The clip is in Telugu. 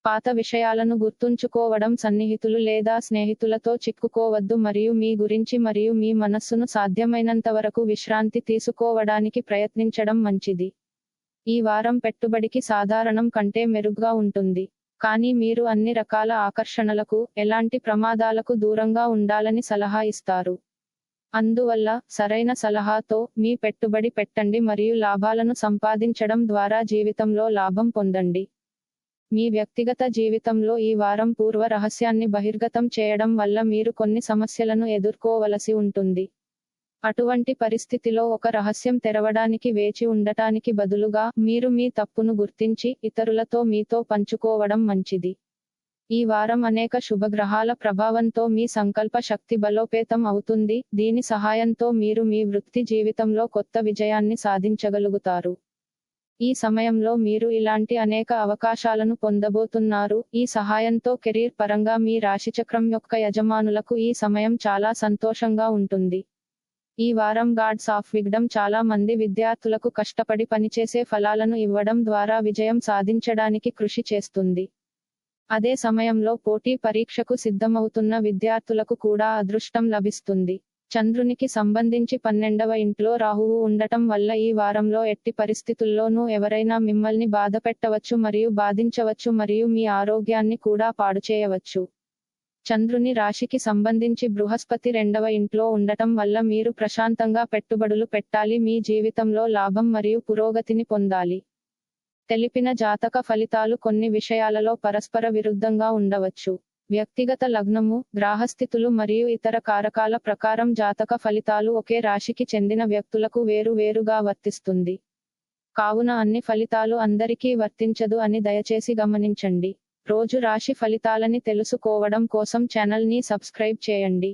పాత విషయాలను గుర్తుంచుకోవడం, సన్నిహితులు లేదా స్నేహితులతో చిక్కుకోవద్దు మరియు మీ గురించి మరియు మీ మనస్సును సాధ్యమైనంతవరకు విశ్రాంతి తీసుకోవడానికి ప్రయత్నించడం మంచిది. ఈ వారం పెట్టుబడికి సాధారణం కంటే మెరుగ్గా ఉంటుంది. కానీ మీరు అన్ని రకాల ఆకర్షణలకు, ఎలాంటి ప్రమాదాలకు దూరంగా ఉండాలని సలహా ఇస్తారు. అందువల్ల, సరైన సలహాతో, మీ పెట్టుబడి పెట్టండి మరియు లాభాలను సంపాదించడం ద్వారా జీవితంలో లాభం పొందండి. మీ వ్యక్తిగత జీవితంలో ఈ వారం పూర్వ రహస్యాన్ని బహిర్గతం చేయడం వల్ల మీరు కొన్ని సమస్యలను ఎదుర్కోవలసి ఉంటుంది. అటువంటి పరిస్థితిలో ఒక రహస్యం తెరవడానికి వేచి ఉండటానికి బదులుగా, మీరు మీ తప్పును గుర్తించి, ఇతరులతో మీతో పంచుకోవడం మంచిది. ఈ వారం అనేక శుభగ్రహాల ప్రభావంతో మీ సంకల్ప శక్తి బలోపేతం అవుతుంది, దీని సహాయంతో మీరు మీ వృత్తి జీవితంలో కొత్త విజయాన్ని సాధించగలుగుతారు. ఈ సమయంలో మీరు ఇలాంటి అనేక అవకాశాలను పొందబోతున్నారు. ఈ సహాయంతో కెరీర్ పరంగా మీ రాశిచక్రం యొక్క యజమానులకు ఈ సమయం చాలా సంతోషంగా ఉంటుంది. ఈ వారం గాడ్స్ ఆఫ్ విజ్డమ్ చాలా మంది విద్యార్థులకు కష్టపడి పనిచేసే ఫలాలను ఇవ్వడం ద్వారా విజయం సాధించడానికి కృషి చేస్తుంది. అదే సమయంలో పోటీ పరీక్షకు సిద్ధమవుతున్న విద్యార్థులకు కూడా అదృష్టం లభిస్తుంది. చంద్రునికి సంబంధించి 12వ ఇంట్లో రాహువు ఉండటం వల్ల ఈ వారంలో ఎట్టి పరిస్థితుల్లోనూ ఎవరైనా మిమ్మల్ని బాధపెట్టవచ్చు మరియు బాధించవచ్చు మరియు మీ ఆరోగ్యాన్ని కూడా పాడుచేయవచ్చు. చంద్రుని రాశికి సంబంధించి బృహస్పతి 2వ ఇంట్లో ఉండటం వల్ల మీరు ప్రశాంతంగా పెట్టుబడులు పెట్టాలి, మీ జీవితంలో లాభం మరియు పురోగతిని పొందాలి. తెలిపిన జాతక ఫలితాలు కొన్ని విషయాలలో పరస్పర విరుద్ధంగా ఉండవచ్చు. వ్యక్తిగత లగ్నము, గ్రహస్థితులు మరియు ఇతర కారకాల ప్రకారం జాతక ఫలితాలు ఒకే రాశికి చెందిన వ్యక్తులకు వేరువేరుగా వర్తిస్తుంది. కావున అన్ని ఫలితాలు అందరికీ వర్తించదు అని దయచేసి గమనించండి. రోజు రాశి ఫలితాలని తెలుసుకోవడం కోసం ఛానల్ ని సబ్స్క్రైబ్ చేయండి.